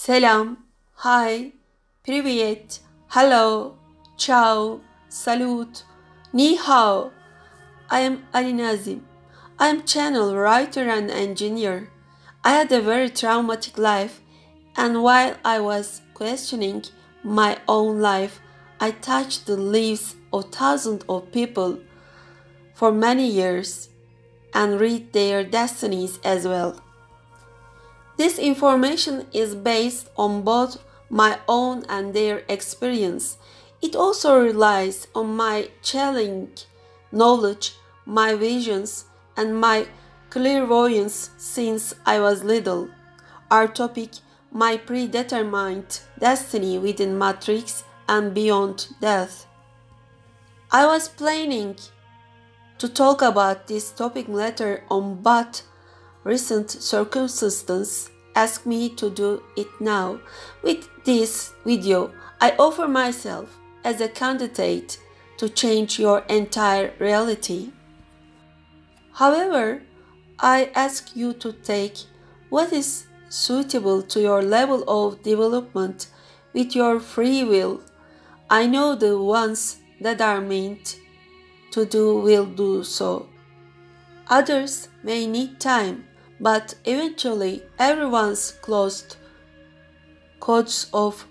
Selam, hi, привет, hello, ciao, salut, ni hao. I am Alina Azim. I am channel writer and engineer. I had a very traumatic life, and while I was questioning my own life, I touched the lives of thousands of people for many years and read their destinies as well. This information is based on both my own and their experience. It also relies on my channeling knowledge, my visions, and my clairvoyance since I was little. Our topic, my predetermined destiny within Matrix and beyond death. I was planning to talk about this topic later on, but recent circumstances ask me to do it now. With this video, I offer myself as a candidate to change your entire reality. However, I ask you to take what is suitable to your level of development with your free will. I know the ones that are meant to do will do so. Others may need time, but eventually everyone's closed codes of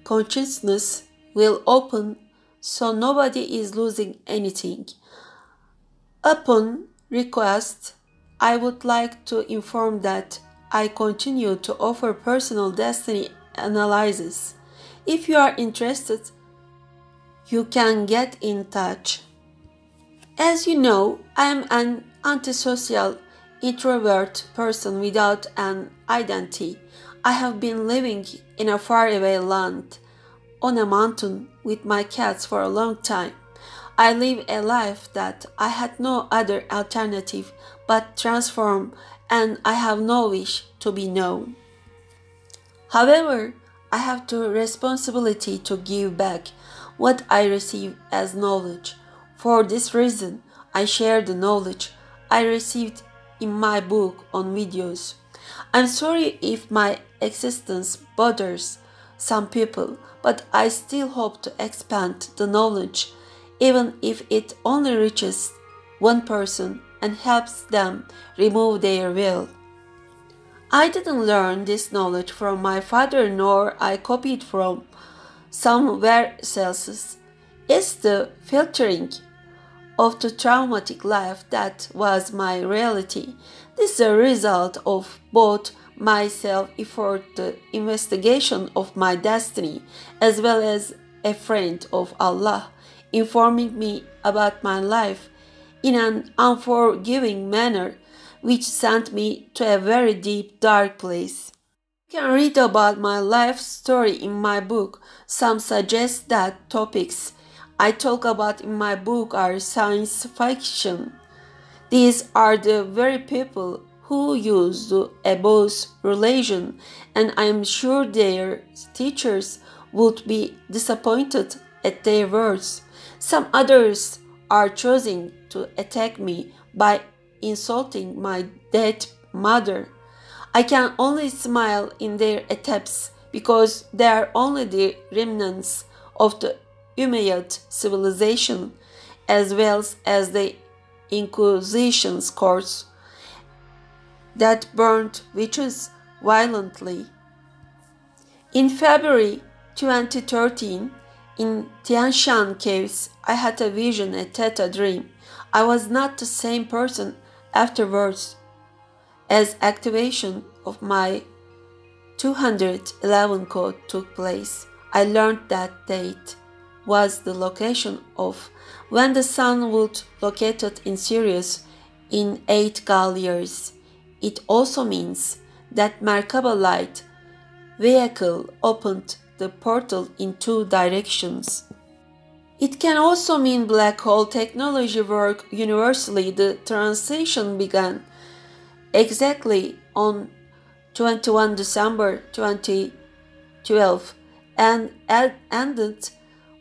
consciousness will open, so nobody is losing anything. Upon request, I would like to inform that I continue to offer personal destiny analysis. If you are interested, you can get in touch. As you know, I am an antisocial introvert person without an identity. I have been living in a faraway land on a mountain with my cats for a long time. I live a life that I had no other alternative but transform, and I have no wish to be known. However, I have the responsibility to give back what I receive as knowledge. For this reason, I share the knowledge I received in my book on videos. I'm sorry if my existence bothers some people, but I still hope to expand the knowledge, even if it only reaches one person and helps them remove their will. I didn't learn this knowledge from my father, nor I copied from somewhere else. It's the filtering of the traumatic life that was my reality. This is a result of both my self-effort, the investigation of my destiny, as well as a friend of Allah informing me about my life in an unforgiving manner, which sent me to a very deep, dark place. You can read about my life story in my book. Some suggest that topics I talk about in my book are science fiction. These are the very people who use the above religion, and I am sure their teachers would be disappointed at their words. Some others are choosing to attack me by insulting my dead mother. I can only smile in their attempts because they are only the remnants of the Umayyad civilization, as well as the Inquisition's courts that burned witches violently. In February 2013, in Tian Shan caves, I had a vision, a theta dream. I was not the same person afterwards. As activation of my 211 code took place, I learned that date was the location of when the sun would located in Sirius in 8 Gal years. It also means that Merkaba light vehicle opened the portal in 2 directions. It can also mean black hole technology work universally. The transition began exactly on 21 December 2012 and ended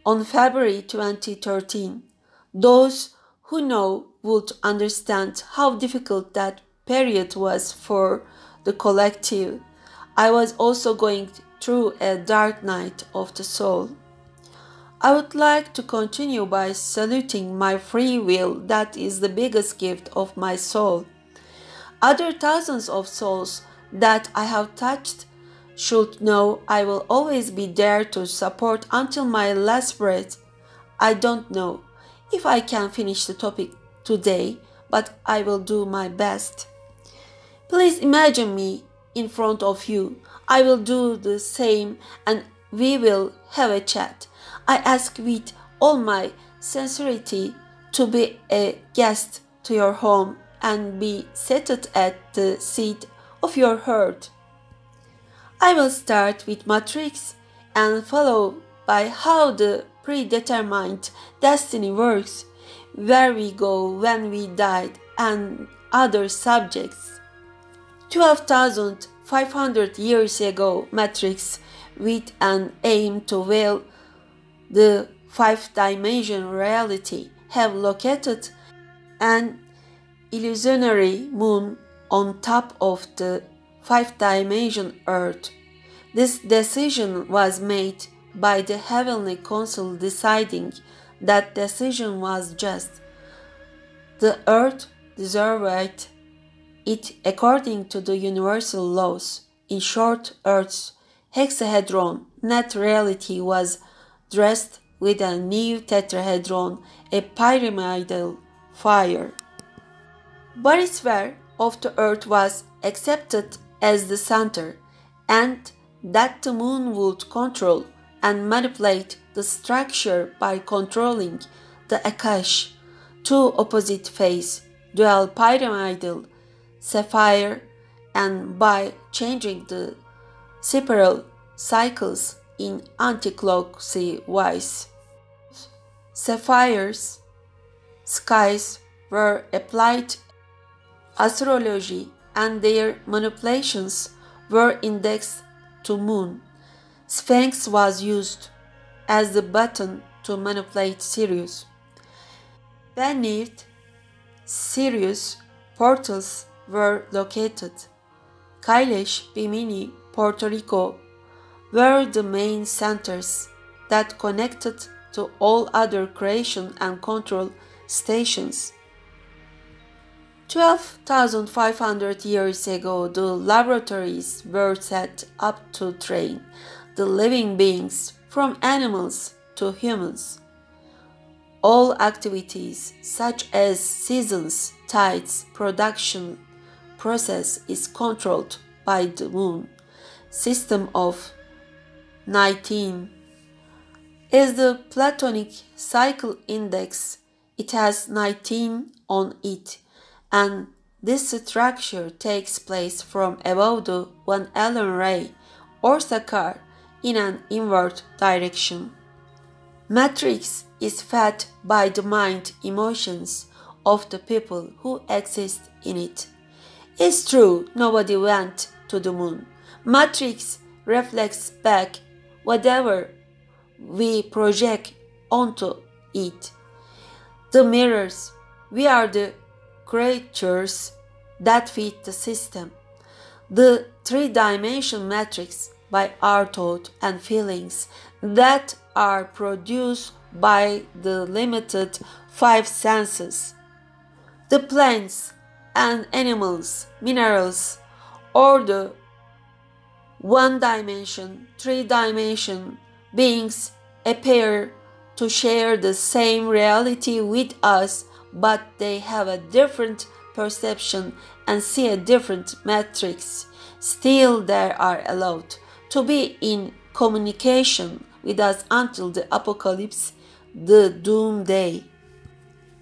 on February 2013. Those who know would understand how difficult that period was for the collective. I was also going through a dark night of the soul. I would like to continue by saluting my free will that is the biggest gift of my soul. Other thousands of souls that I have touched should know I will always be there to support until my last breath. I don't know if I can finish the topic today, but I will do my best. Please imagine me in front of you. I will do the same and we will have a chat. I ask with all my sincerity to be a guest to your home and be seated at the seat of your heart. I will start with Matrix and follow by how the predetermined destiny works, where we go when we died, and other subjects. 12,500 years ago, Matrix, with an aim to veil the five-dimensional reality, have located an illusionary moon on top of the five-dimension Earth. This decision was made by the Heavenly Council, deciding that decision was just. The Earth deserved it according to the universal laws. In short, Earth's hexahedron net reality was dressed with a new tetrahedron, a pyramidal fire. Barisphere of the Earth was accepted as the center, and that the moon would control and manipulate the structure by controlling the Akashic, two opposite phase, dual pyramidal sapphire, and by changing the spiral cycles in anti-clockwise. Sapphires skies were applied astrology and their manipulations were indexed to moon. Sphinx was used as the button to manipulate Sirius. Beneath Sirius, portals were located. Kailash, Bimini, Puerto Rico were the main centers that connected to all other creation and control stations. 12,500 years ago, the laboratories were set up to train the living beings from animals to humans. All activities such as seasons, tides, production process is controlled by the moon. System of 19 is the Platonic cycle index. It has 19 on it, and this structure takes place from above the 1 Allen ray or Sakar in an inward direction. Matrix is fed by the mind emotions of the people who exist in it. It's true, nobody went to the moon. Matrix reflects back whatever we project onto it. The mirrors, we are the creatures that fit the system. The three-dimensional matrix by our thought and feelings that are produced by the limited five senses. The plants and animals, minerals, or the one-dimension, three-dimension beings appear to share the same reality with us, but they have a different perception and see a different matrix. Still, they are allowed to be in communication with us until the apocalypse, the doomsday.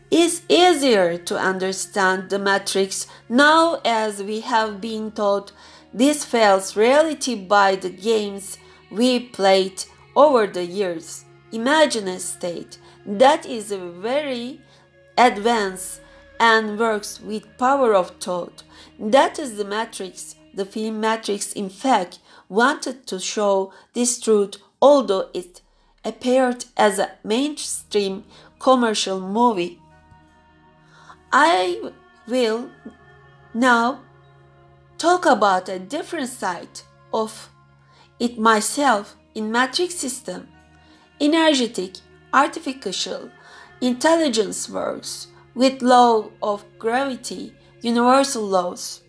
It's easier to understand the matrix now as we have been taught this false reality by the games we played over the years. Imagine a state that is very advanced and works with power of thought. That is the matrix. The film Matrix, in fact, wanted to show this truth, although it appeared as a mainstream commercial movie. I will now talk about a different side of it myself in matrix system. Energetic, artificial intelligence works with law of gravity, universal laws.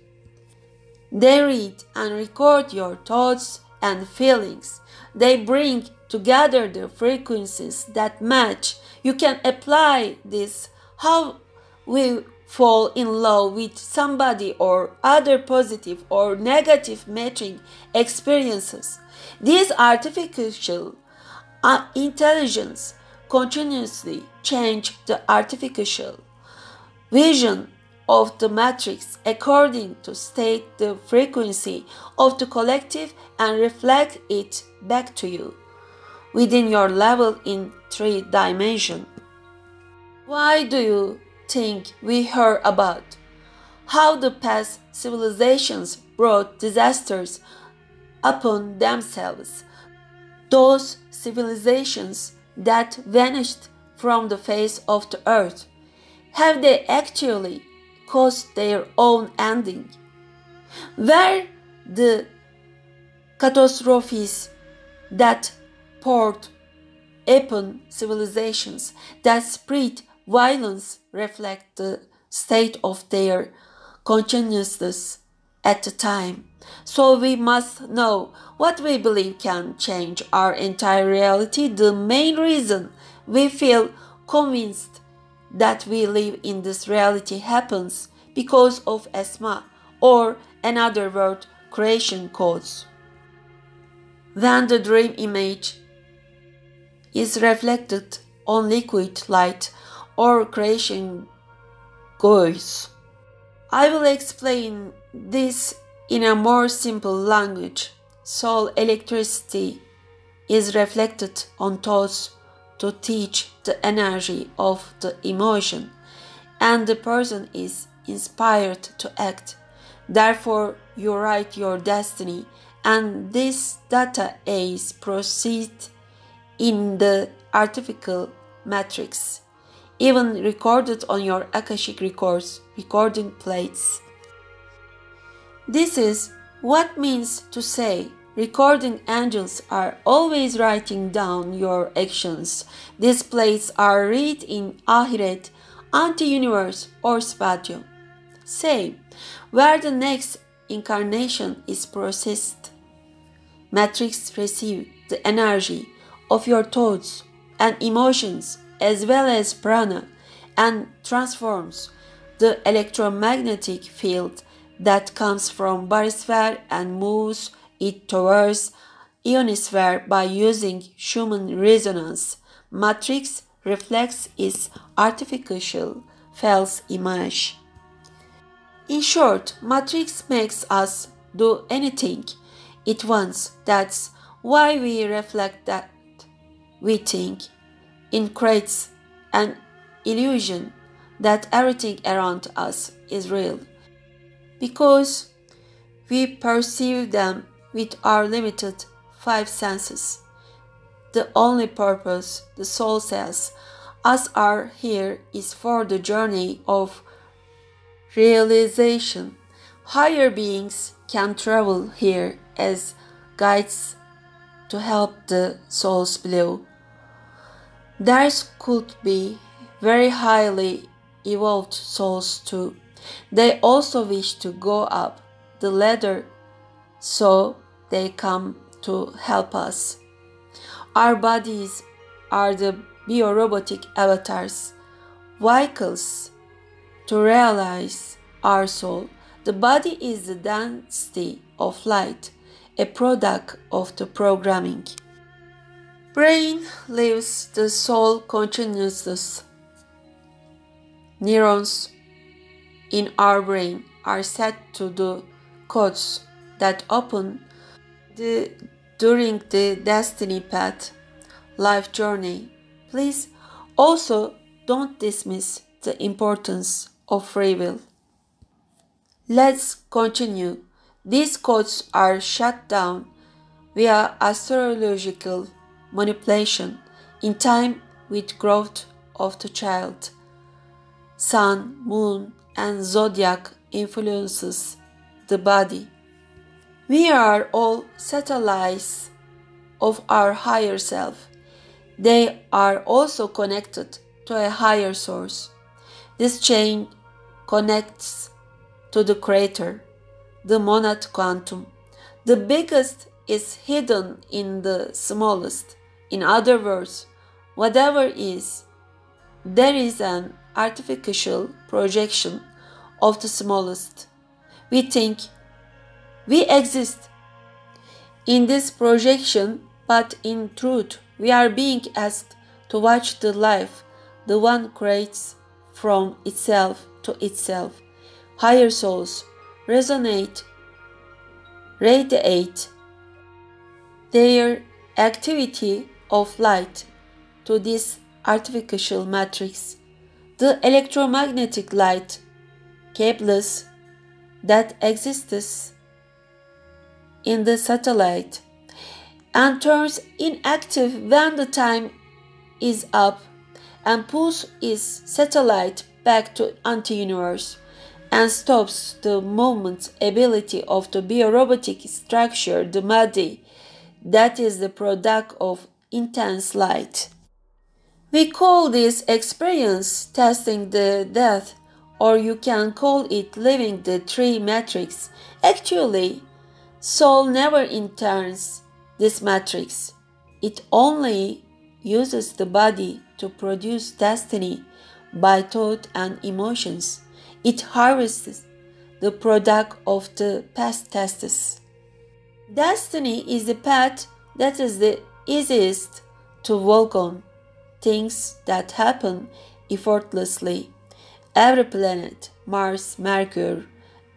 They read and record your thoughts and feelings. They bring together the frequencies that match. You can apply this how we fall in love with somebody or other positive or negative matching experiences. These artificial intelligence continuously change the artificial vision of the matrix according to state the frequency of the collective and reflect it back to you within your level in 3 dimension. Why do you think we heard about how the past civilizations brought disasters upon themselves? Those civilizations that vanished from the face of the earth, have they actually caused their own ending? Were the catastrophes that poured upon civilizations that spread violence reflect the state of their consciousness at the time? So we must know what we believe can change our entire reality. The main reason we feel convinced that we live in this reality happens because of asma, or another word, creation cause. When the dream image is reflected on liquid light or creation goes. I will explain this in a more simple language. Soul electricity is reflected on thoughts to teach the energy of the emotion, and the person is inspired to act. Therefore, you write your destiny, and this data is proceed in the artificial matrix, even recorded on your Akashic records, recording plates. This is what means to say recording angels are always writing down your actions. These plates are read in Ahiret, anti-universe or spatio. Say, where the next incarnation is processed. Matrix receive the energy of your thoughts and emotions as well as prana and transforms the electromagnetic field that comes from barysphere and moves it towards ionosphere by using Schumann resonance. Matrix reflects its artificial false image. In short, matrix makes us do anything it wants. That's why we reflect that we think. It creates an illusion that everything around us is real, because we perceive them with our limited 5 senses. The only purpose the soul says us are here is for the journey of realization. Higher beings can travel here as guides to help the souls below. There could be very highly evolved souls too. They also wish to go up the ladder, so they come to help us. Our bodies are the biorobotic avatars, vehicles to realize our soul. The body is the density of light, a product of the programming. Brain lives the soul consciousness. Neurons in our brain are set to the codes that open during the destiny path life journey. Please also don't dismiss the importance of free will. Let's continue. These codes are shut down via astrological manipulation in time with growth of the child. Sun, moon, and zodiac influences the body. We are all satellites of our higher self. They are also connected to a higher source. This chain connects to the creator, the monad quantum. The biggest is hidden in the smallest. In other words, whatever is, there is an artificial projection of the smallest. We think we exist in this projection, but in truth, we are being asked to watch the life the one creates from itself to itself. Higher souls resonate, radiate their activity of light to this artificial matrix, the electromagnetic light cables that exists in the satellite, and turns inactive when the time is up and pulls its satellite back to anti-universe and stops the movement's ability of the biorobotic structure, the body, that is the product of intense light. We call this experience testing the death, or you can call it living the tree matrix. Actually, soul never enters this matrix. It only uses the body to produce destiny by thought and emotions. It harvests the product of the past tests. Destiny is the path that is the easiest to walk on, things that happen effortlessly. Every planet, Mars, Mercury,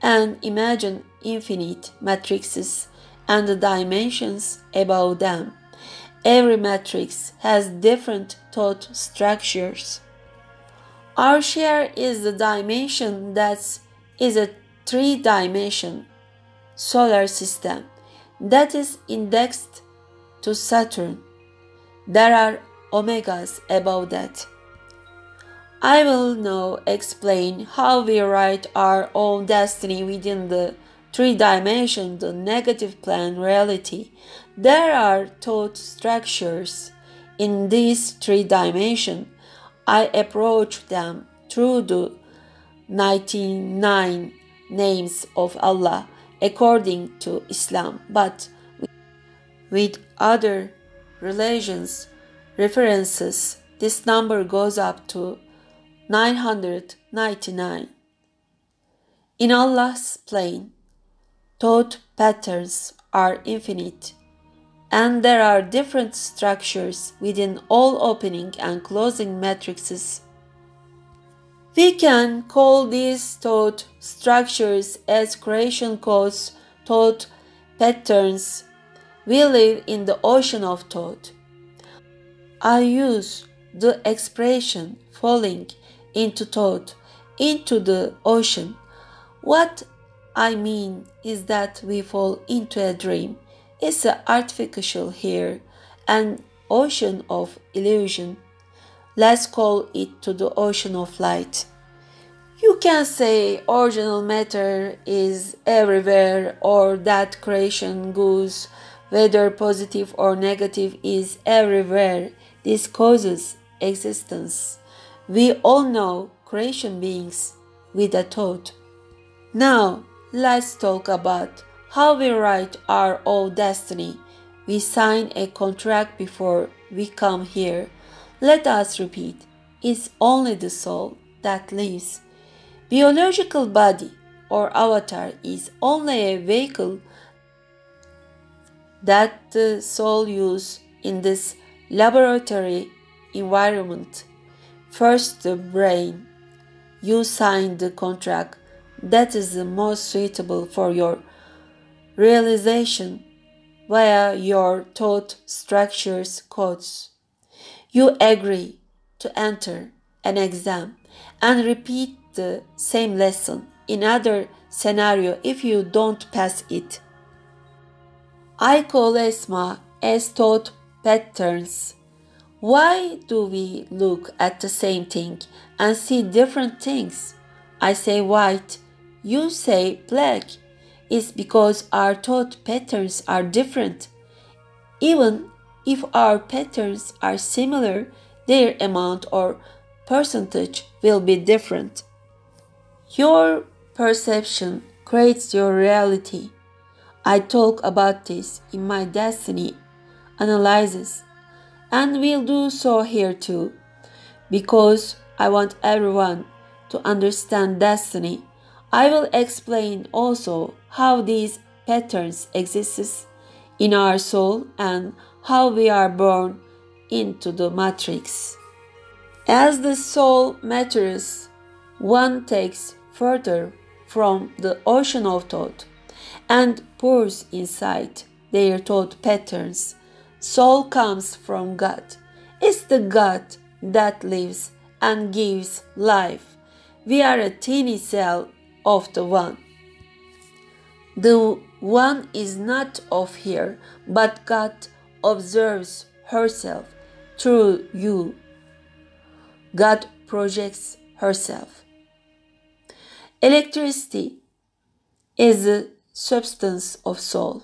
and imagine infinite matrices and the dimensions above them. Every matrix has different thought structures. Our share is the dimension that is a three-dimension solar system that is indexed to Saturn. There are omegas above that. I will now explain how we write our own destiny within the three-dimension, the negative plane reality. There are thought structures in these three dimensions. I approach them through the 99 names of Allah according to Islam, but with other religions references, this number goes up to 999. In Allah's plane, thought patterns are infinite, and there are different structures within all opening and closing matrices. We can call these thought structures as creation codes, thought patterns. We live in the ocean of thought. I use the expression falling into thought, into the ocean. What I mean is that we fall into a dream. It's artificial here, an ocean of illusion. Let's call it to the ocean of light. You can say original matter is everywhere, or that creation goes, whether positive or negative, is everywhere. This causes existence. We all know creation beings with a thought. Now, let's talk about how we write our own destiny. We sign a contract before we come here. Let us repeat, it's only the soul that lives. Biological body or avatar is only a vehicle that the soul uses in this laboratory environment. First, the brain. You sign the contract that is the most suitable for your realization via your thought structures codes. You agree to enter an exam and repeat the same lesson in other scenario if you don't pass it. I call ESMA as thought patterns. Why do we look at the same thing and see different things? I say white, you say black. is because our thought patterns are different. Even if our patterns are similar, their amount or percentage will be different. Your perception creates your reality. I talk about this in my destiny analysis, and will do so here too, because I want everyone to understand destiny. I will explain also how these patterns exist in our soul and how we are born into the matrix. As the soul matures, one takes further from the ocean of thought and pours inside their thought patterns. Soul comes from God. It's the God that lives and gives life. We are a teeny cell of the One. The One is not of here, but God observes herself through you. God projects herself. Electricity is the substance of soul,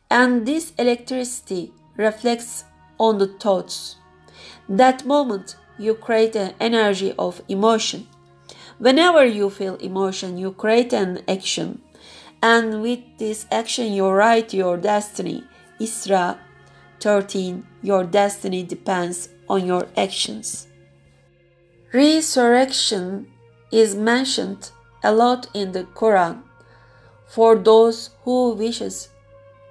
and this electricity reflects on the thoughts. That moment you create an energy of emotion. Whenever you feel emotion, you create an action, and with this action you write your destiny. Isra 13. Your destiny depends on your actions. Resurrection is mentioned a lot in the Quran for those who wishes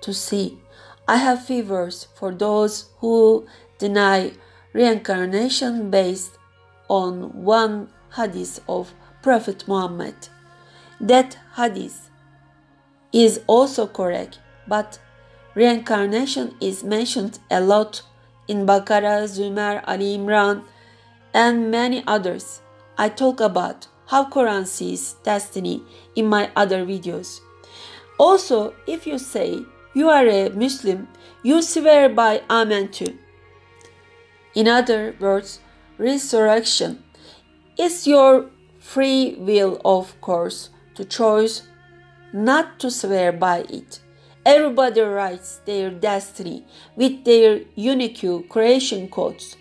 to see. I have fevers for those who deny reincarnation based on one hadith of Prophet Muhammad. That hadith is also correct, but reincarnation is mentioned a lot in Baqarah, Zumar, Ali Imran, and many others. I talk about how Quran sees destiny in my other videos. Also, if you say you are a Muslim, you swear by Amen too. In other words, resurrection is your free will, of course, to choose not to swear by it. Everybody writes their destiny with their unique creation codes.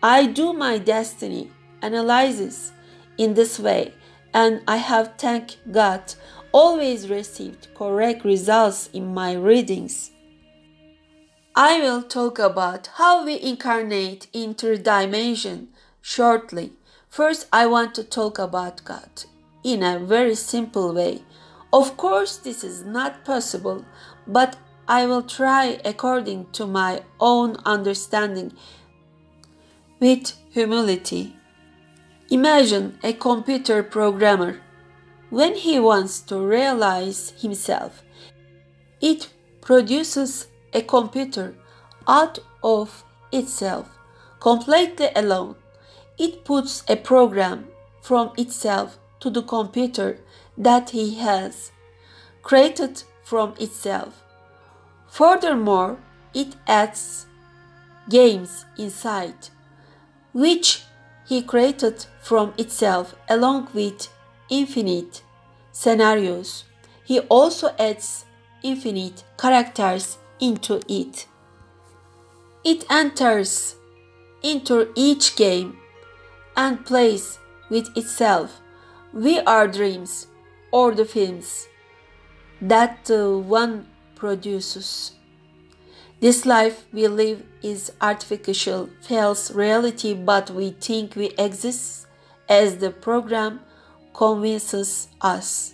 I do my destiny analysis in this way, and I have, thank God, always received correct results in my readings. I will talk about how we incarnate into dimension shortly. First, I want to talk about God in a very simple way. Of course, this is not possible, but I will try according to my own understanding with humility. Imagine a computer programmer. When he wants to realize himself, it produces a computer out of itself, completely alone. It puts a program from itself to the computer that he has created from itself. Furthermore, it adds games inside, which he created from itself along with infinite scenarios. He also adds infinite characters into it. It enters into each game and plays with itself. We are dreams or the films that the One produces. This life we live is artificial, false reality, but we think we exist as the program convinces us.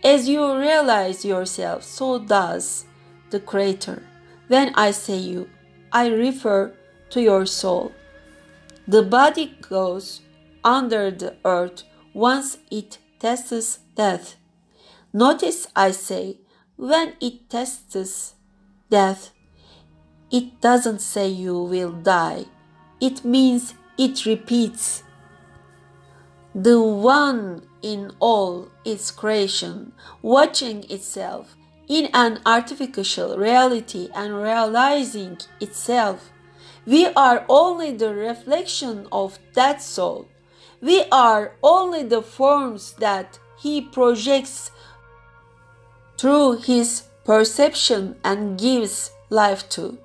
As you realize yourself, so does the Creator. When I say you, I refer to your soul. The body goes under the earth once it tastes death. Notice I say, when it tastes death, it doesn't say you will die. It means it repeats. The One in all its creation, watching itself in an artificial reality and realizing itself. We are only the reflection of that soul. We are only the forms that he projects through his perception and gives life to.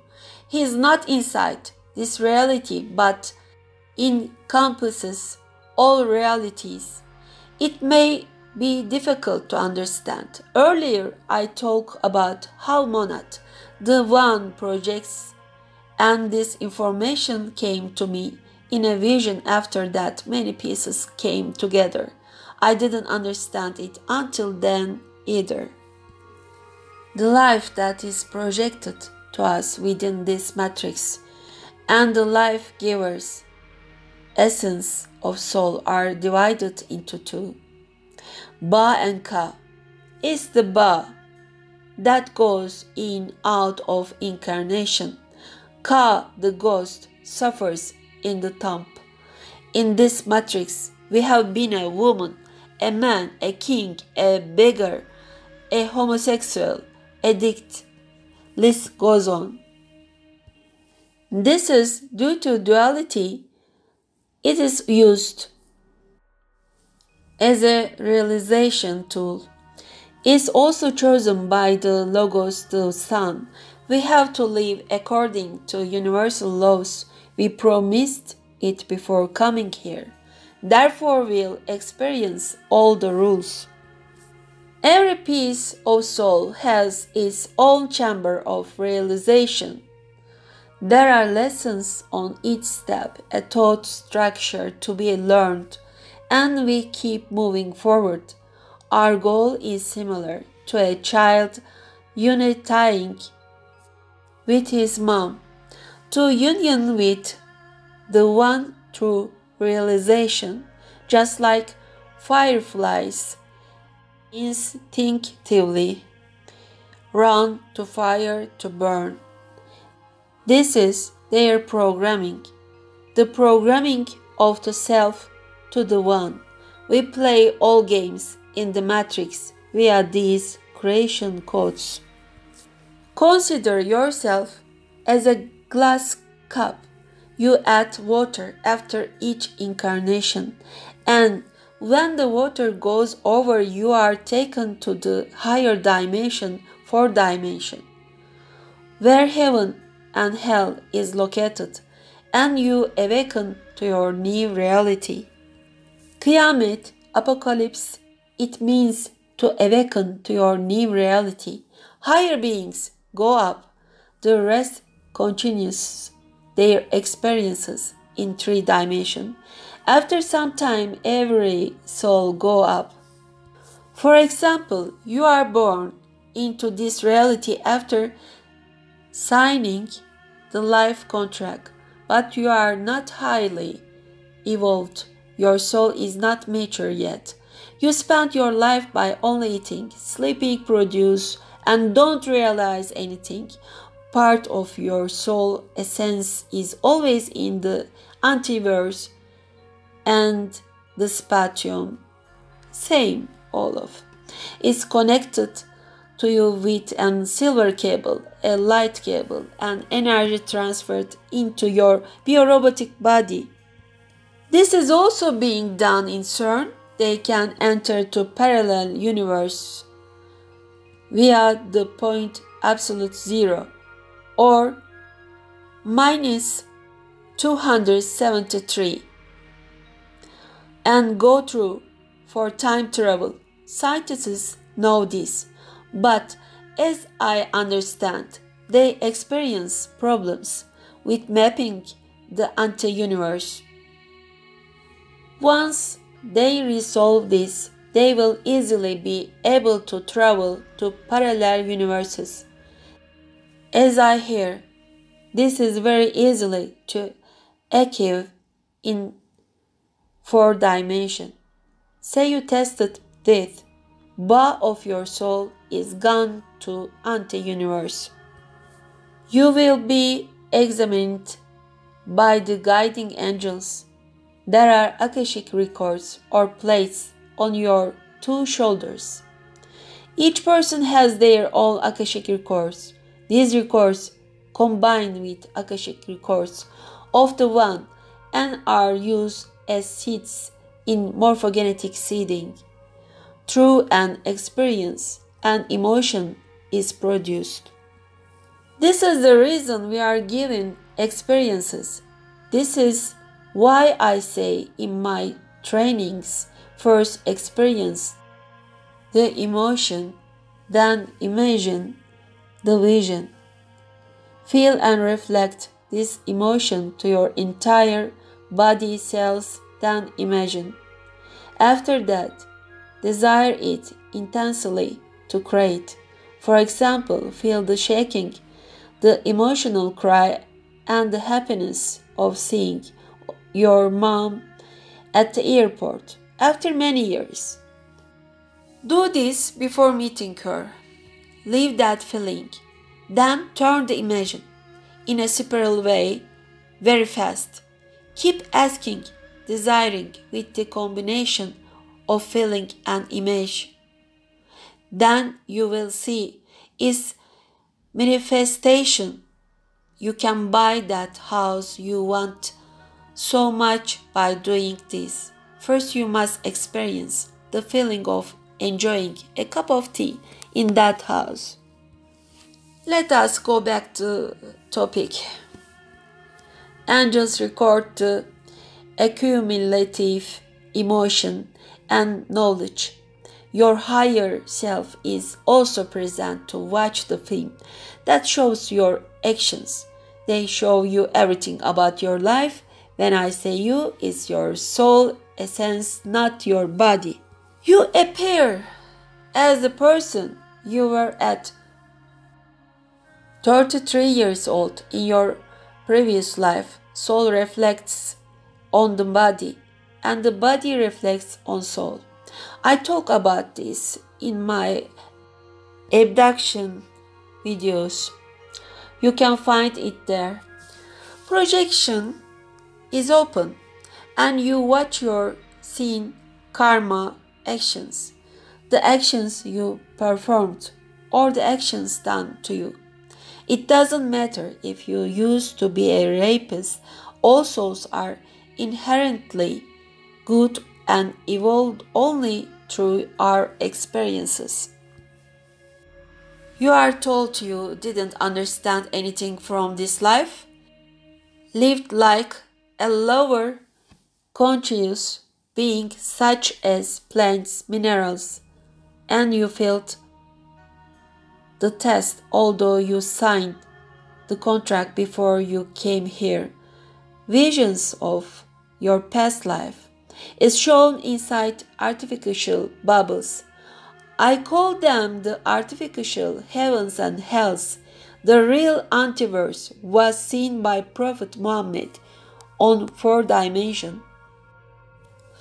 He is not inside this reality but encompasses all realities. It may be difficult to understand. Earlier I talked about how monad, the one, projects, and this information came to me in a vision. After that many pieces came together. I didn't understand it until then either. The life that is projected to us within this matrix and the life giver's essence of soul are divided into two. Ba and Ka is the Ba that goes in out of incarnation. Ka, the ghost, suffers in the tomb. In this matrix, we have been a woman, a man, a king, a beggar, a homosexual, addict. List goes on. This is due to duality. It is used as a realization tool. It's also chosen by the Logos, the Son. We have to live according to universal laws. We promised it before coming here. Therefore, we'll experience all the rules. Every piece of soul has its own chamber of realization. There are lessons on each step, a thought structure to be learned, and we keep moving forward. Our goal is similar to a child unifying with his mom, to union with the one through realization, just like fireflies instinctively run to fire to burn. This is their programming, the programming of the self to the one. We play all games in the matrix via these creation codes. Consider yourself as a glass cup. You add water after each incarnation, and when the water goes over, you are taken to the higher dimension, fourth dimension, where heaven and hell is located, and you awaken to your new reality. Kıyamet, apocalypse, it means to awaken to your new reality. Higher beings go up, the rest continues their experiences in three dimensions. After some time, every soul go up. For example, you are born into this reality after signing the life contract, but you are not highly evolved. Your soul is not mature yet. You spend your life by only eating, sleeping, produce, and don't realize anything. Part of your soul essence is always in the antiverse and the spatium. Same, all of. It's connected to you with a silver cable, a light cable, and energy transferred into your biorobotic body. This is also being done in CERN. They can enter to parallel universe via the point absolute zero or minus 273 and go through for time travel. Scientists know this, but as I understand, they experience problems with mapping the anti-universe. Once they resolve this, they will easily be able to travel to parallel universes. As I hear, this is very easily to achieve in fourth dimension. Say you tested this, Ba of your soul is gone to anti-universe. You will be examined by the guiding angels. There are Akashic records or plates on your two shoulders. Each person has their own Akashic records. These records combine with Akashic records of the one and are used as seeds in morphogenetic seeding. Through an experience, and emotion is produced. This is the reason we are given experiences. This is why I say in my trainings, first experience the emotion, then imagine the vision. Feel and reflect this emotion to your entire body cells, then imagine. After that, desire it intensely to create. For example, feel the shaking, the emotional cry, and the happiness of seeing your mom at the airport after many years. Do this before meeting her. Leave that feeling. Then turn the image in a spiral way very fast. Keep asking, desiring with the combination of feeling and image. Then you will see its manifestation. You can buy that house you want so much by doing this. First, you must experience the feeling of enjoying a cup of tea in that house. Let us go back to topic and just record the accumulative emotion and knowledge. Your higher self is also present to watch the film that shows your actions. They show you everything about your life. When I say you, it's your soul essence, not your body. You appear as the person you were at 33 years old in your previous life. Soul reflects on the body and the body reflects on soul. I talk about this in my abduction videos. You can find it there. Projection is open and you watch your scene karma actions, the actions you performed or the actions done to you. It doesn't matter if you used to be a rapist. All souls are inherently good and evolved only through our experiences. You are told you didn't understand anything from this life, lived like a lower conscious being such as plants, minerals, and you failed the test although you signed the contract before you came here. Visions of your past life is shown inside artificial bubbles. I call them the artificial heavens and hells. The real antiverse was seen by Prophet Muhammad on 4 dimensions,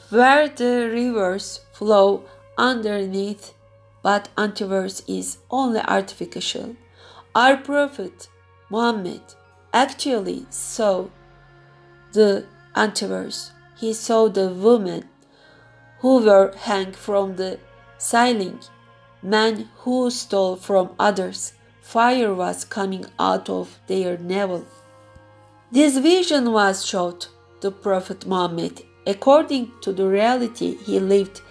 where the rivers flow underneath, but antiverse is only artificial. Our Prophet Muhammad actually saw the antiverse. He saw the women who were hanged from the ceiling, men who stole from others. Fire was coming out of their navel. This vision was showed to Prophet Muhammad according to the reality he lived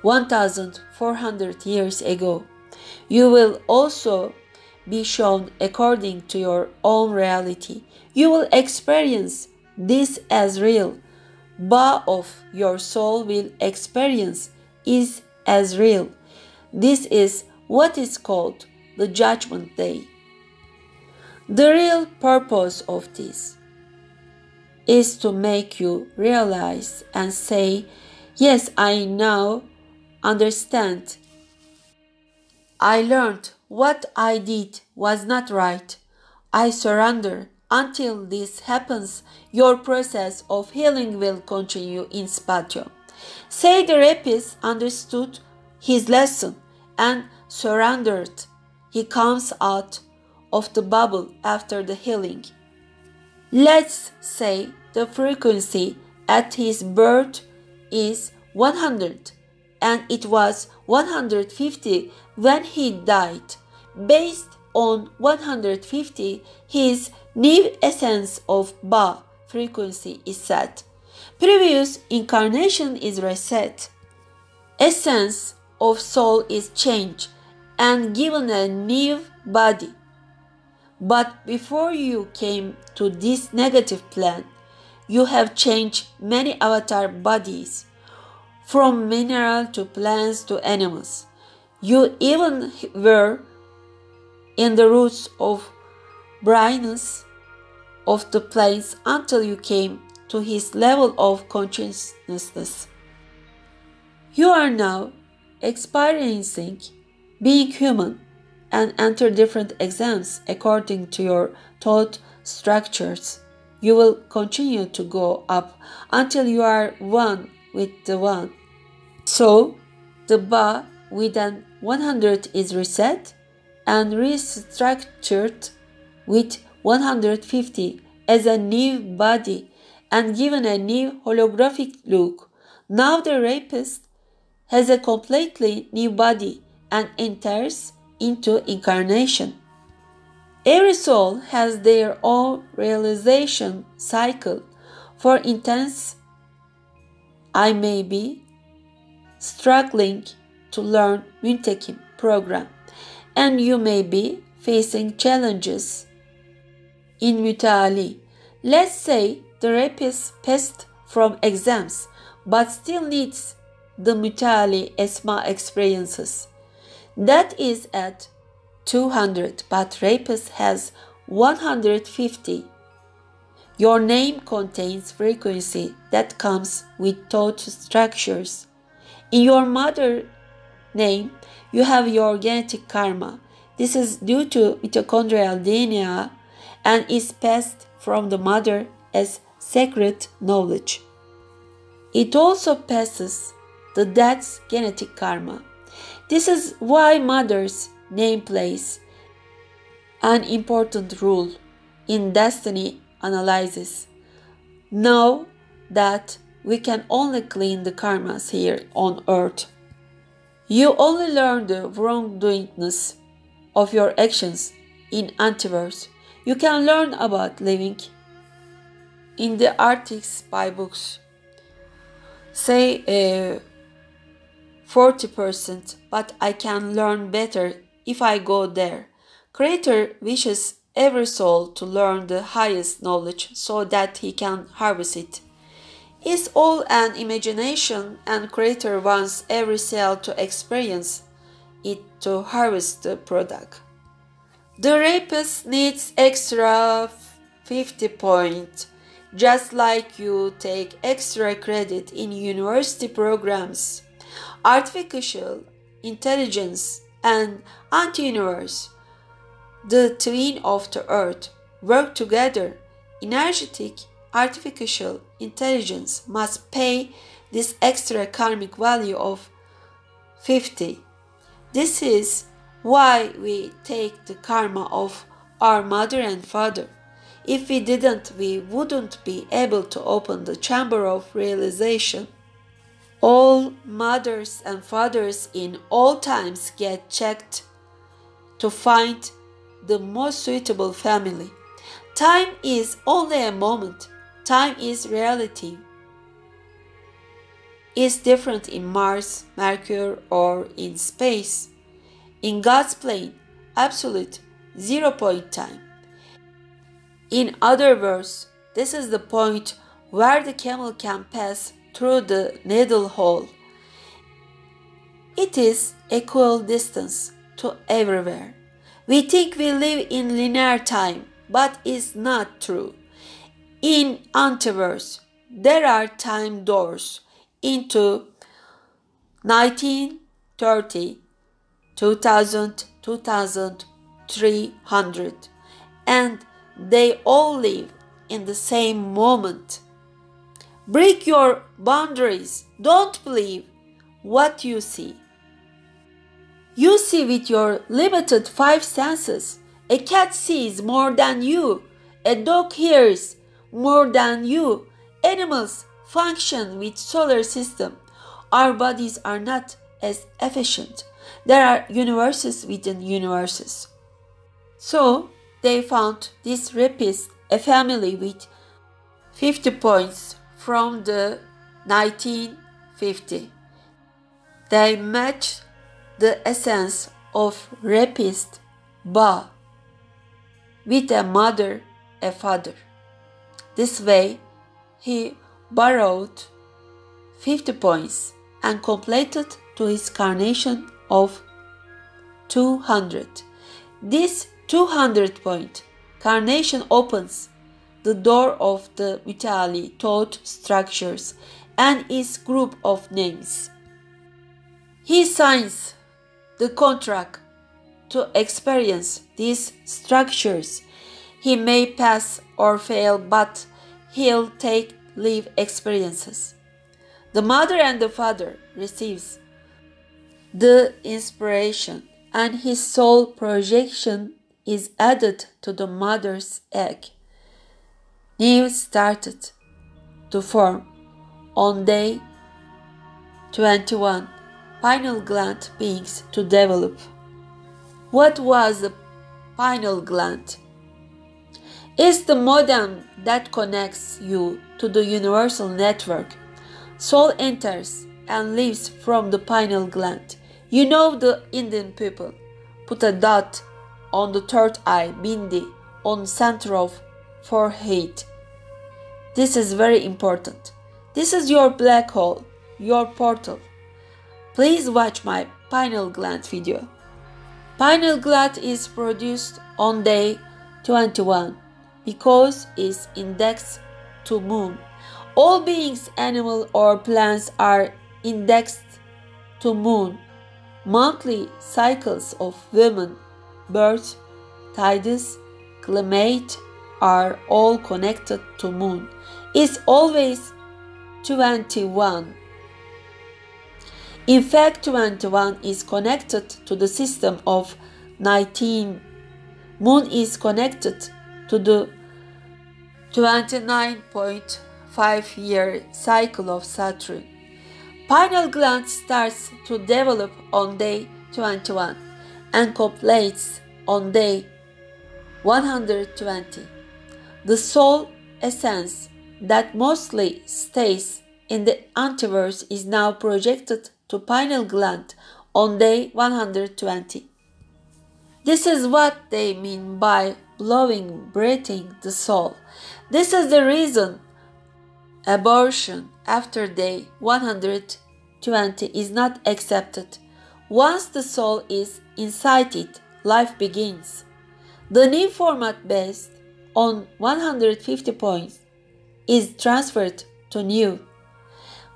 1400 years ago. You will also be shown according to your own reality. You will experience this as real. Ba of your soul will experience is as real. This is what is called the Judgment Day. The real purpose of this is to make you realize and say, yes, I now understand. I learned what I did was not right. I surrender. Until this happens, your process of healing will continue in spatio. Say the rapist understood his lesson and surrendered. He comes out of the bubble after the healing. Let's say the frequency at his birth is 100 and it was 150 when he died. Based on 150, his new essence of Ba frequency is set. Previous incarnation is reset. Essence of soul is changed and given a new body. But before you came to this negative plan, you have changed many avatar bodies, from mineral to plants to animals. You even were in the roots of brightness of the planes until you came to his level of consciousness. You are now experiencing being human and enter different exams according to your thought structures. You will continue to go up until you are one with the one. So, the bar with an 100 is reset and restructured with 150 as a new body and given a new holographic look. Now the rapist has a completely new body and enters into incarnation. Every soul has their own realization cycle. For instance, I may be struggling to learn Muntekim program, and you may be facing challenges in Mutali. Let's say the rapist passed from exams but still needs the Mutali Esma experiences. That is at 200, but rapist has 150. Your name contains frequency that comes with thought structures. In your mother name, you have your genetic karma. This is due to mitochondrial DNA and is passed from the mother as sacred knowledge. It also passes the dad's genetic karma. This is why mother's name plays an important role in destiny analysis. Know that we can only clean the karmas here on earth. You only learn the wrongdoingness of your actions in Antiverse. You can learn about living in the Arctics by books. Say 40%, but I can learn better if I go there. Creator wishes every soul to learn the highest knowledge so that he can harvest it. It's all an imagination, and Creator wants every cell to experience it to harvest the product. The rapist needs extra 50 points, just like you take extra credit in university programs. Artificial intelligence and anti-universe, the twin of the earth, work together. Energetic artificial intelligence must pay this extra karmic value of 50. This is why we take the karma of our mother and father. If we didn't, we wouldn't be able to open the chamber of realization. All mothers and fathers in all times get checked to find the most suitable family. Time is only a moment. Time is reality. It's different in Mars, Mercury, or in space. In God's plane, absolute 0 point time. In other words, this is the point where the camel can pass through the needle hole. It is equal distance to everywhere. We think we live in linear time, but it's not true. In Antiverse, there are time doors into 1930, 2000, 2300, and they all live in the same moment. Break your boundaries. Don't believe what you see. You see with your limited 5 senses. A cat sees more than you. A dog hears more than you. Animals function with solar system. Our bodies are not as efficient. There are universes within universes. So they found this rapist, a family with 50 points from the 1950. They match the essence of rapist Ba with a mother, a father. This way, he borrowed 50 points and completed to his carnation of 200. This 200-point carnation opens the door of the Vitali thought structures and its group of names. He signs the contract to experience these structures. He may pass or fail, but he'll take live experiences. The mother and the father receives the inspiration, and his soul projection is added to the mother's egg. New started to form on day 21. Pineal gland begins to develop. What was the pineal gland? It's the modem that connects you to the universal network. Soul enters and leaves from the pineal gland. You know the Indian people put a dot on the third eye, bindi, on center of forehead. This is very important. This is your black hole, your portal. Please watch my pineal gland video. Pineal gland is produced on day 21 because it's indexed to moon. All beings, animal or plants, are indexed to moon. Monthly cycles of women, birth, tides, climate are all connected to moon. It's always 21. In fact, 21 is connected to the system of 19. Moon is connected to the 29.5-year cycle of Saturn. Pineal gland starts to develop on day 21 and completes on day 120. The soul essence that mostly stays in the antiverse is now projected to pineal gland on day 120. This is what they mean by breathing the soul. This is the reason abortion after day 120 is not accepted. Once the soul is inside it, life begins. The new format based on 150 points is transferred to new.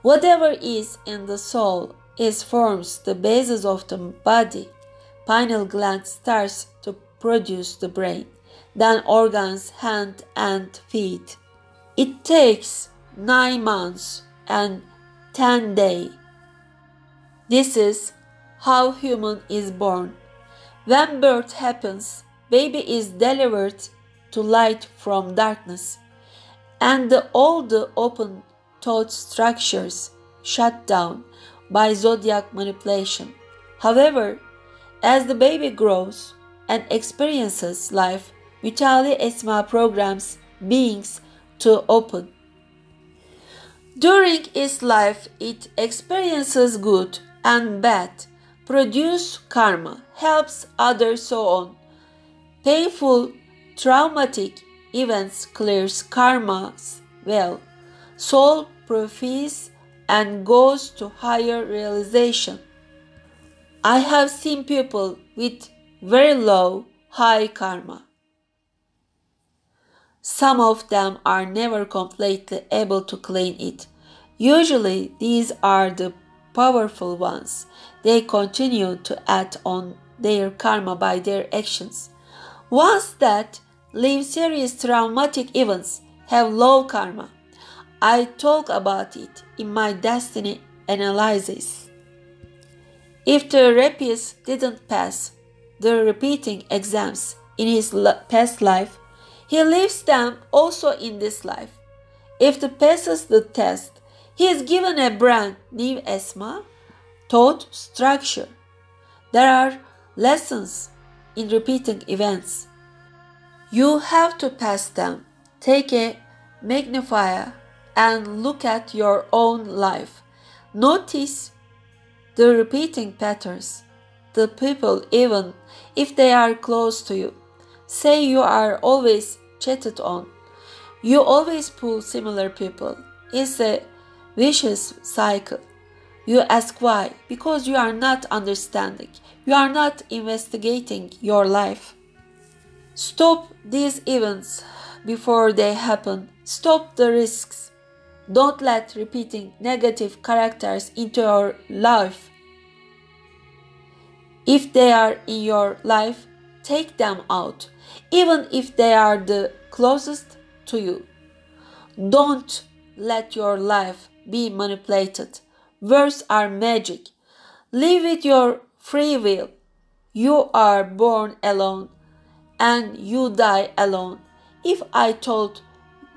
Whatever is in the soul forms the basis of the body. Pineal gland starts to produce the brain, then organs, hand and feet. It takes 9 months and 10 days. This is how human is born. When birth happens, baby is delivered to light from darkness, and all the open thought structures shut down by zodiac manipulation. However, as the baby grows and experiences life, Vitali Esma programs beings to open. During its life, it experiences good and bad, produces karma, helps others, so on. Painful, traumatic events clears karmas well. Soul purifies and goes to higher realization. I have seen people with very low, high karma. Some of them are never completely able to clean it. Usually these are the powerful ones. They continue to add on their karma by their actions. Ones that live serious traumatic events have low karma. I talk about it in my destiny analysis. If the rapist didn't pass the repeating exams in his past life, he leaves them also in this life. If he passes the test, he is given a brand new Esma thought structure. There are lessons in repeating events. You have to pass them. Take a magnifier and look at your own life. Notice the repeating patterns. the people even if they are close to you. Say you are always cheated on. You always pull similar people. It's a vicious cycle. You ask why? Because you are not understanding. You are not investigating your life. Stop these events before they happen. Stop the risks. Don't let repeating negative characters into your life. If they are in your life, take them out, even if they are the closest to you. Don't let your life be manipulated. Words are magic. Live with your free will. You are born alone and you die alone. If I told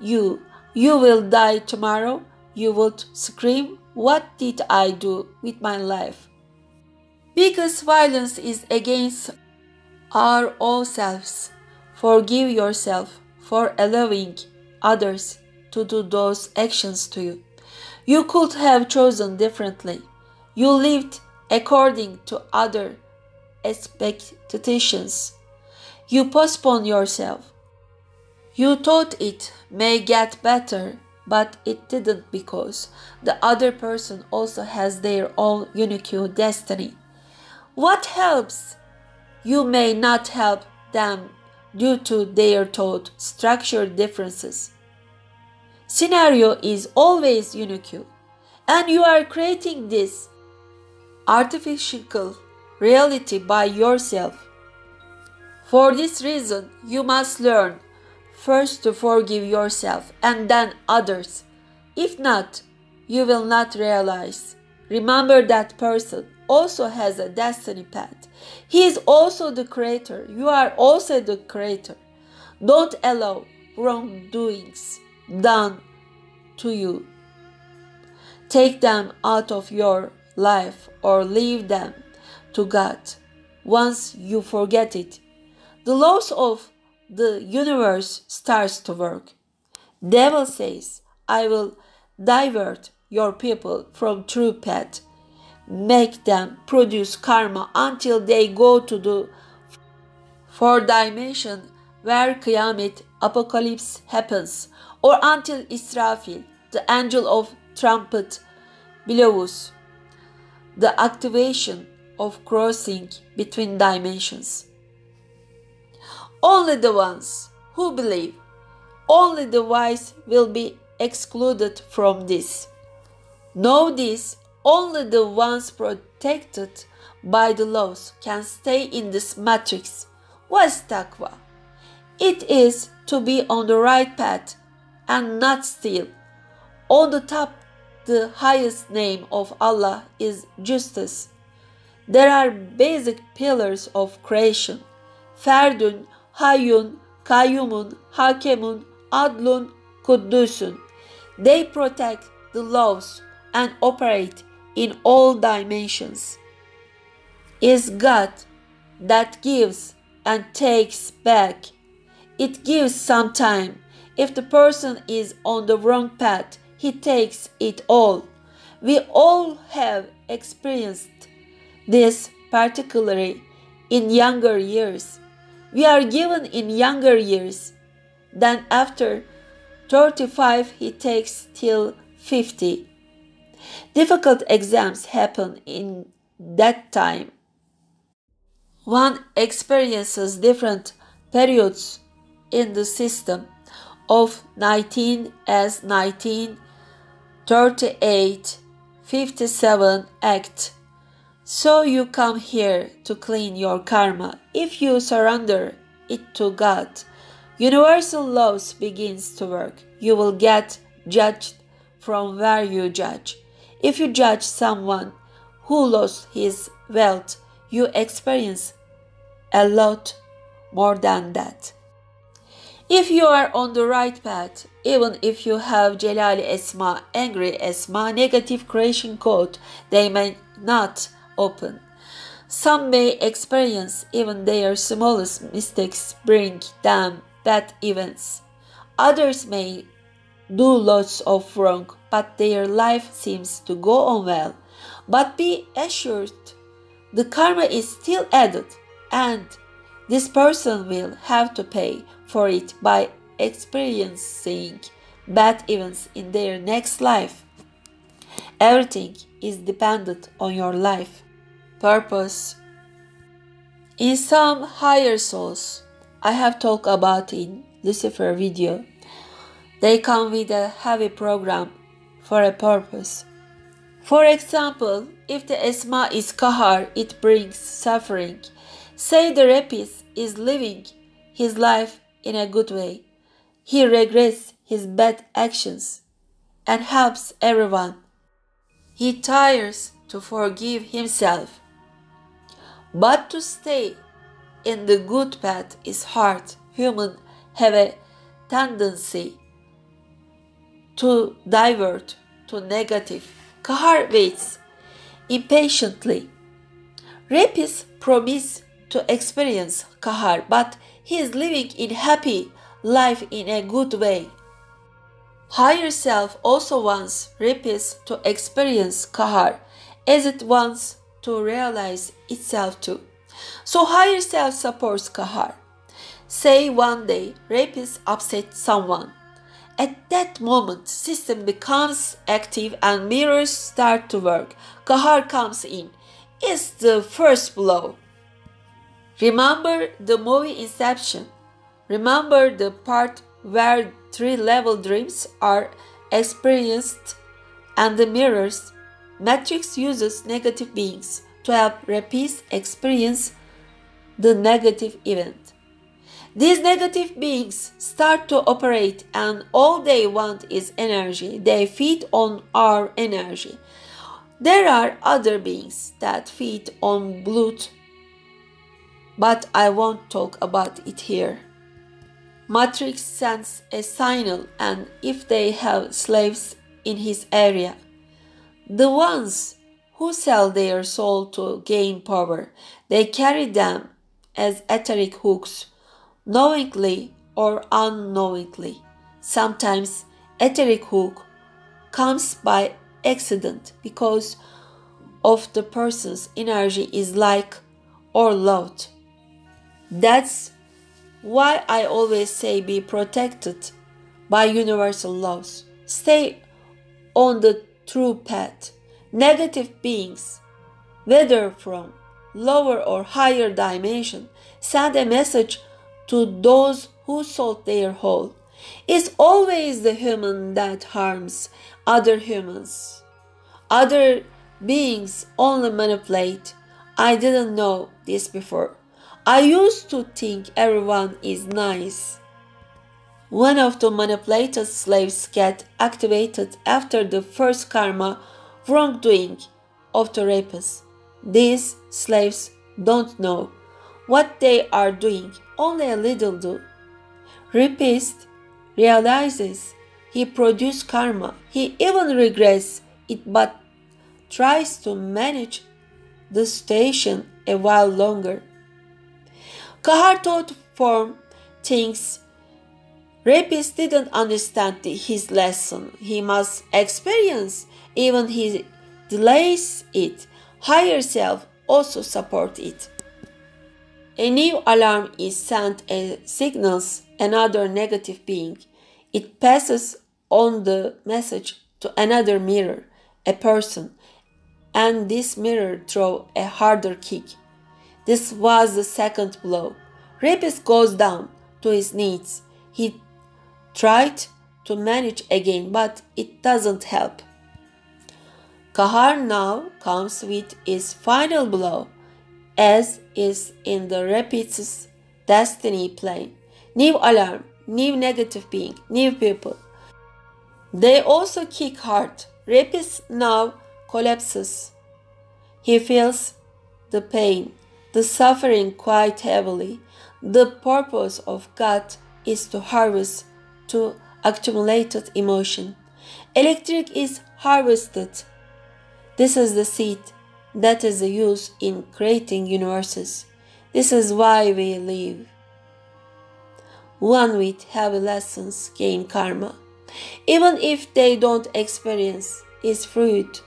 you you will die tomorrow, you would scream, "What did I do with my life?" Because violence is against our own selves. Forgive yourself for allowing others to do those actions to you. You could have chosen differently. You lived according to other expectations. You postponed yourself. You thought it may get better, but it didn't because the other person also has their own unique destiny. What helps? You may not help them due to their thought structure differences. Scenario is always unique, and you are creating this artificial reality by yourself. For this reason, you must learn first to forgive yourself and then others. If not, you will not realize. Remember that person also has a destiny path. He is also the creator. You are also the creator. Don't allow wrongdoings done to you. Take them out of your life or leave them to God. Once you forget it, the laws of the universe starts to work. Devil says, "I will divert your people from true path. Make them produce karma until they go to the fourth dimension where Qiyamah apocalypse happens, or until Israfil, the angel of trumpet, blows the activation of crossing between dimensions." Only the ones who believe, only the wise will be excluded from this. Know this, only the ones protected by the laws can stay in this matrix. What is taqwa? It is to be on the right path and not steal. On the top, the highest name of Allah is justice. There are basic pillars of creation: Ferdun, Hayyun, Kayyumun, Hakemun, Adlun, Kuddusun. They protect the laws and operate in all dimensions. Is God that gives and takes back. It gives some time. If the person is on the wrong path, he takes it all. We all have experienced this, particularly in younger years. We are given in younger years. Then after 35, he takes till 50. Difficult exams happen in that time. One experiences different periods in the system of 19 as 1938, 57 Act. So you come here to clean your karma. If you surrender it to God, universal laws begins to work. You will get judged from where you judge. If you judge someone who lost his wealth, you experience a lot more than that. If you are on the right path, even if you have Jalali Esma, angry Esma, negative creation code, they may not open. Some may experience even their smallest mistakes bring them bad events. Others may do lots of wrong, but their life seems to go on well. But be assured, the karma is still added, and this person will have to pay for it by experiencing bad events in their next life. Everything is dependent on your life purpose. In some higher souls, I have talked about in Lucifer video, they come with a heavy program for a purpose. For example, if the Esma is Kahar, it brings suffering. Say the rapist is living his life in a good way. He regrets his bad actions and helps everyone. He tries to forgive himself. But to stay in the good path is hard. Humans have a tendency to divert to negative. Kahar waits impatiently. Rapists promise to experience Kahar, but he is living in happy life in a good way. Higher self also wants rapists to experience Kahar as it wants to realize itself too. So higher self supports Kahar. Say one day rapist upset someone. At that moment, system becomes active and mirrors start to work. Kahar comes in. It's the first blow. Remember the movie Inception. Remember the part where 3-level dreams are experienced and the mirrors. Matrix uses negative beings to help rapists experience the negative event. These negative beings start to operate and all they want is energy. They feed on our energy. There are other beings that feed on blood, but I won't talk about it here. Matrix sends a signal, and if they have slaves in his area, the ones who sell their soul to gain power, they carry them as etheric hooks, knowingly or unknowingly. Sometimes etheric hook comes by accident because of the person's energy is like or loved. That's why I always say be protected by universal laws. Stay on the true path. Negative beings, whether from lower or higher dimension, send a message to those who sold their whole. It's always the human that harms other humans. Other beings only manipulate. I didn't know this before. I used to think everyone is nice. One of the manipulated slaves get activated after the first karma wrongdoing of the rapist. These slaves don't know what they are doing, only a little do. Rapist realizes he produced karma. He even regrets it but tries to manage the situation a while longer. Kahar thought form thinks rapist didn't understand his lesson. He must experience, even he delays it. Higher self also support it. A new alarm is sent and signals another negative being. It passes on the message to another mirror, a person, and this mirror throws a harder kick. This was the second blow. Rapist goes down to his knees. He tried to manage again, but it doesn't help. Kahar now comes with his final blow, as is in the rapist's destiny plane. New alarm, new negative being, new people. They also kick hard. Rapist now collapses. He feels the pain, the suffering quite heavily. The purpose of God is to harvest to accumulated emotion. Electric is harvested. This is the seed that is used in creating universes. This is why we live. One with heavy lessons gain karma. Even if they don't experience its fruit,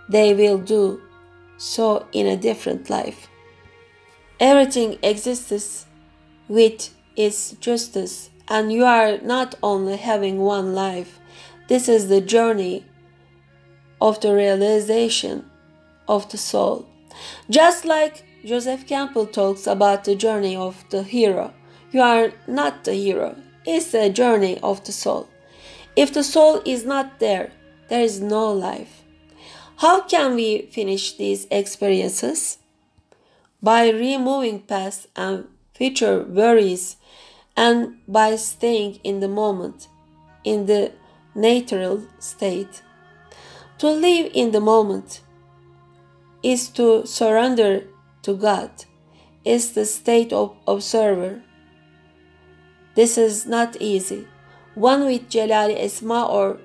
they will do so in a different life. Everything exists with its justice, and you are not only having one life. This is the journey of the realization of the soul. Just like Joseph Campbell talks about the journey of the hero, you are not the hero. It's the journey of the soul. If the soul is not there, there is no life. How can we finish these experiences? By removing past and future worries, and by staying in the moment, in the natural state. To live in the moment is to surrender to God, is the state of observer. This is not easy. One with Jalali Esma or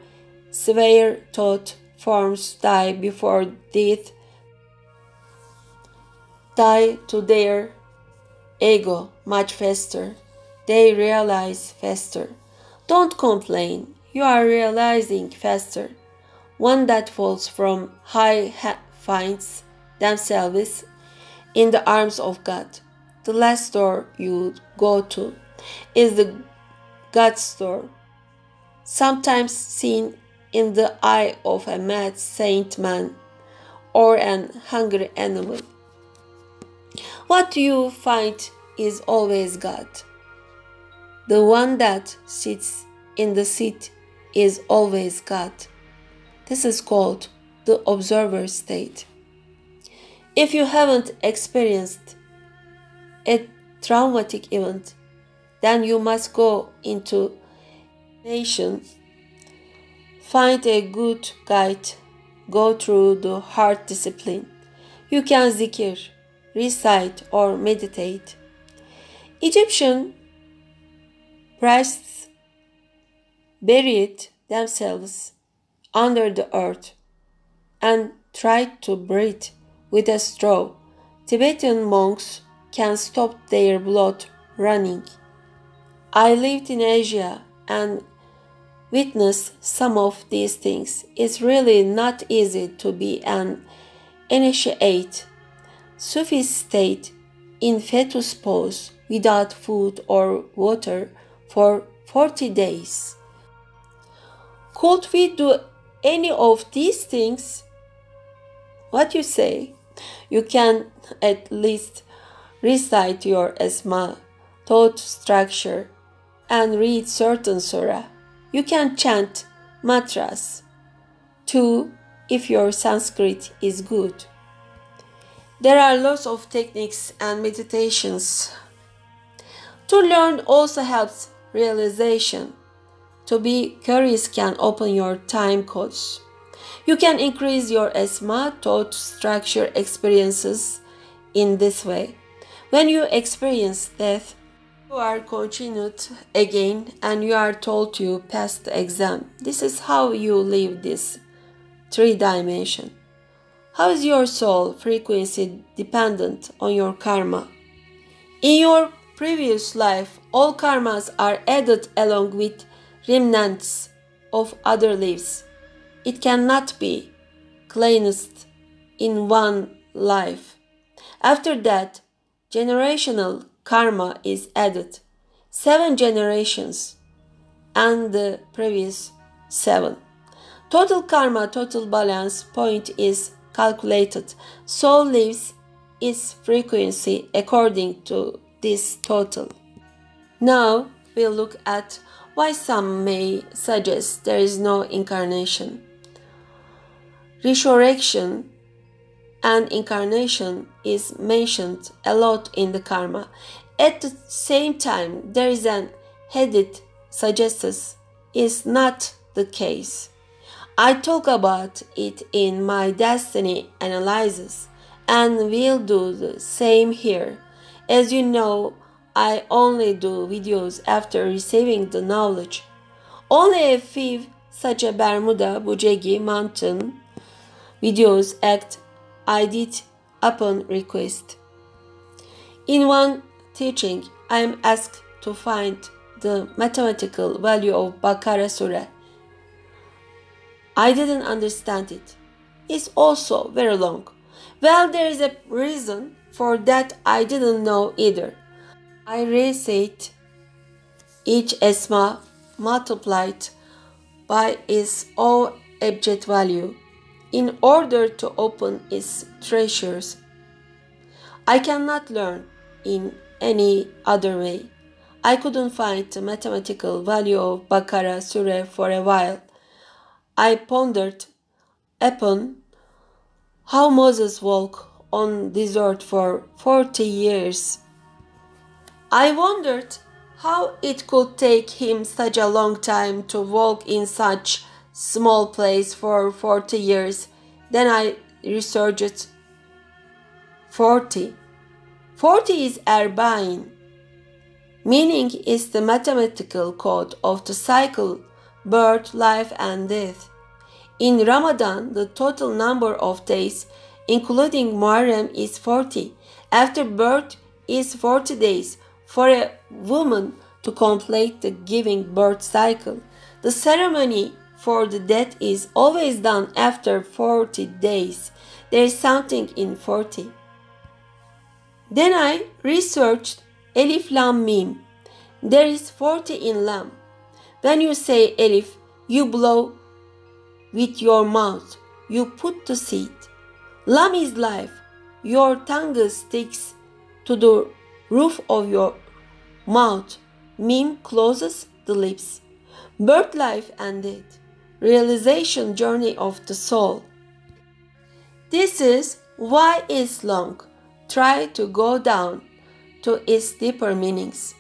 severe thought forms die before death, die to their ego much faster. They realize faster. Don't complain, you are realizing faster. One that falls from high finds themselves in the arms of God. The last door you go to is the God's door, sometimes seen in the eye of a mad saint man or an hungry animal. What you find is always God. The one that sits in the seat is always God. This is called the observer state. If you haven't experienced a traumatic event, then you must go into nation, find a good guide, go through the hard discipline. You can zikr, recite or meditate. Egyptian priests buried themselves under the earth and tried to breathe with a straw. Tibetan monks can stop their blood running. I lived in Asia and witnessed some of these things. It's really not easy to be an initiate. Sufi state in fetus pose without food or water for 40 days. Could we do any of these things? What you say? You can at least recite your Asma, thought structure, and read certain surah. You can chant mantras too if your Sanskrit is good. There are lots of techniques and meditations. To learn also helps realization. To be curious can open your time codes. You can increase your Asma thought structure experiences in this way. When you experience death, you are continued again and you are told to pass the exam. This is how you live this 3-dimension. How is your soul frequency dependent on your karma? In your previous life, all karmas are added along with remnants of other lives. It cannot be cleansed in one life. After that, generational karma is added. 7 generations and the previous 7. Total karma, total balance point is calculated. Soul lives its frequency according to this total. Now we'll look at why some may suggest there is no incarnation. Resurrection and incarnation is mentioned a lot in the karma. At the same time, there is an hadith suggests is not the case. I talk about it in my destiny analysis and will do the same here. As you know, I only do videos after receiving the knowledge. Only a few such a Bermuda Bujegi mountain videos act I did upon request. In one teaching, I am asked to find the mathematical value of Bakara Surah. I didn't understand it. It's also very long. Well, there is a reason for that I didn't know either. I recite each esma multiplied by its own abject value in order to open its treasures. I cannot learn in any other way. I couldn't find the mathematical value of Bakara Surah for a while. I pondered upon how Moses walked on desert for 40 years. I wondered how it could take him such a long time to walk in such small place for 40 years. Then I researched 40. 40 is Arba'in, meaning is the mathematical code of the cycle, birth, life and death. In Ramadan, the total number of days, including Muharram, is 40. After birth is 40 days for a woman to complete the giving birth cycle. The ceremony for the death is always done after 40 days. There is something in 40. Then I researched Elif Lam Mim. There is 40 in Lam. When you say Elif, you blow with your mouth. You put the seed. Lam is life. Your tongue sticks to the roof of your mouth. Mim closes the lips. Birth, life and death. Realization journey of the soul. This is why it's long. Try to go down to its deeper meanings.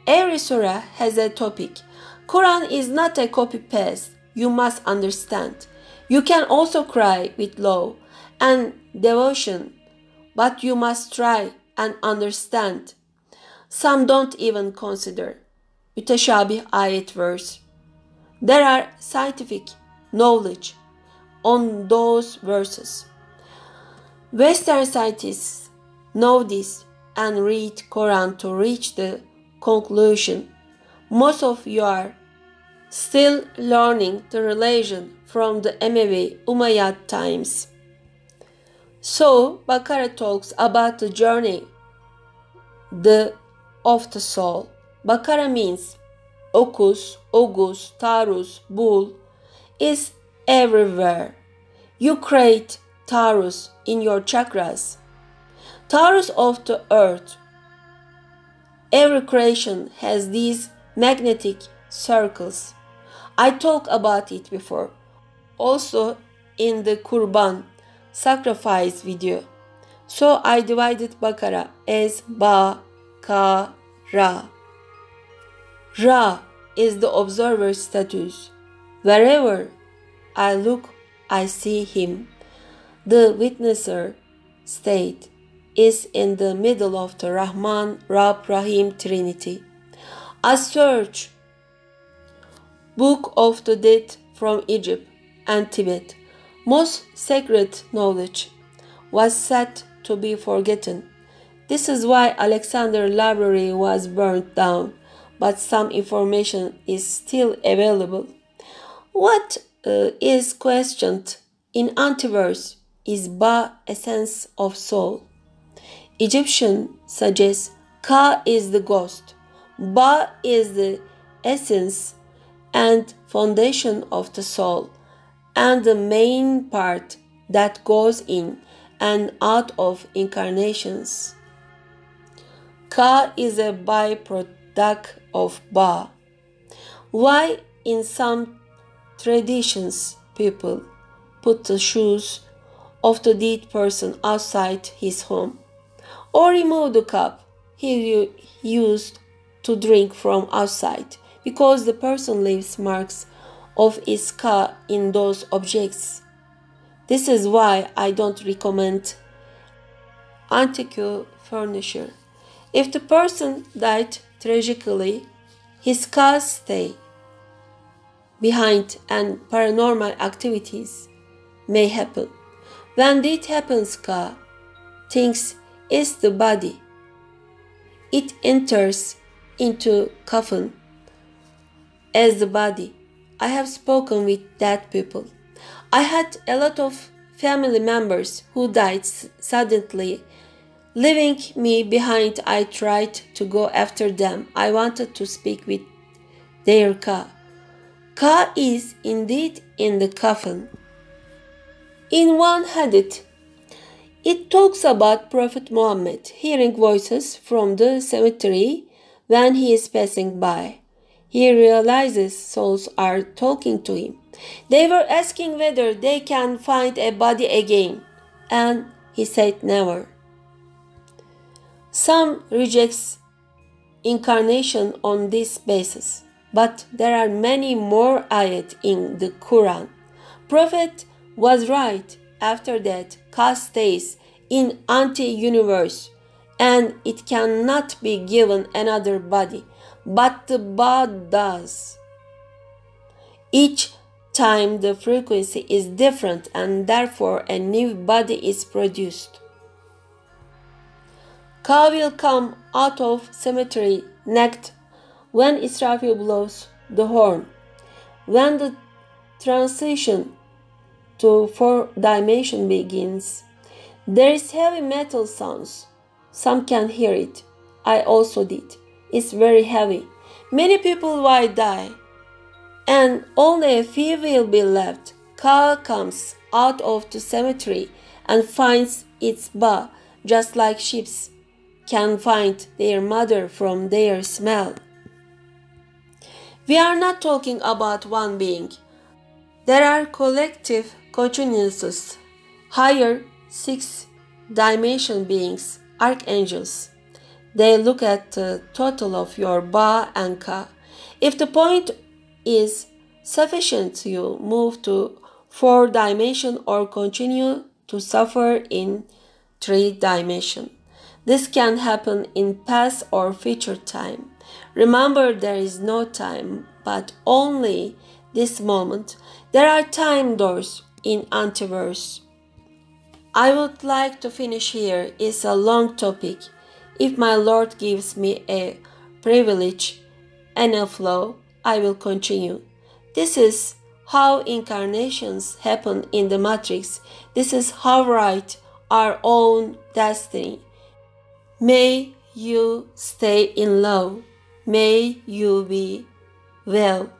Every surah has a topic. Quran is not a copy-paste. You must understand. You can also cry with love and devotion, but you must try and understand. Some don't even consider Müteşabih ayet verse. There are scientific knowledge on those verses. Western scientists know this and read Quran to reach the conclusion. Most of you are still learning the religion from the Umayyads Umayyad times. So, Bakara talks about the journey of the soul. Bakara means Okus, Ogus, Taurus, Bull is everywhere. You create Taurus in your chakras. Taurus of the earth. Every creation has these magnetic circles. I talked about it before. Also in the Kurban sacrifice video. So I divided Bakara as Ba, Ka, Ra. Ra is the observer status. Wherever I look, I see him. The witnesser state is in the middle of the Rahman, Rab, Rahim Trinity. I search Book of the Dead from Egypt and Tibet. Most sacred knowledge was said to be forgotten. This is why Alexander Library was burnt down, but some information is still available. What is questioned in antiverse is Ba, essence of soul. Egyptian suggests Ka is the ghost, Ba is the essence and foundation of the soul, and the main part that goes in and out of incarnations. Ka is a byproduct of Ba. Why in some traditions people put the shoes of the dead person outside his home, or remove the cup he used to drink from outside, because the person leaves marks of his Ka in those objects. This is why I don't recommend antique furniture. If the person died tragically, his Ka stay behind and paranormal activities may happen. When it happens, Ka thinks it's the body. It enters into coffin as the body. I have spoken with dead people. I had a lot of family members who died suddenly, leaving me behind. I tried to go after them. I wanted to speak with their Ka. Ka is indeed in the coffin. In one hadith, it talks about Prophet Muhammad hearing voices from the cemetery when he is passing by. He realizes souls are talking to him. They were asking whether they can find a body again, and he said never. Some rejects incarnation on this basis, but there are many more ayat in the Quran. Prophet was right. After that, Ka stays in anti-universe, and it cannot be given another body, but the Ba does. Each time the frequency is different, and therefore a new body is produced. Ka will come out of cemetery naked when Israfil blows the horn. When the transition to fourth dimension begins, there is heavy metal sounds. Some can hear it. I also did. It's very heavy. Many people will die, and only a few will be left. Ka comes out of the cemetery and finds its Ba, just like sheep can find their mother from their smell. We are not talking about one being. There are collective consciousnesses, higher six-dimension beings, archangels. They look at the total of your Ba and Ka. If the point is sufficient, you move to fourth dimension or continue to suffer in three dimension. This can happen in past or future time. Remember, there is no time, but only this moment. There are time doors in Antiverse. I would like to finish here. It's a long topic. If my Lord gives me a privilege and a flow, I will continue. This is how incarnations happen in the Matrix. This is how write our own destiny. May you stay in love. May you be well.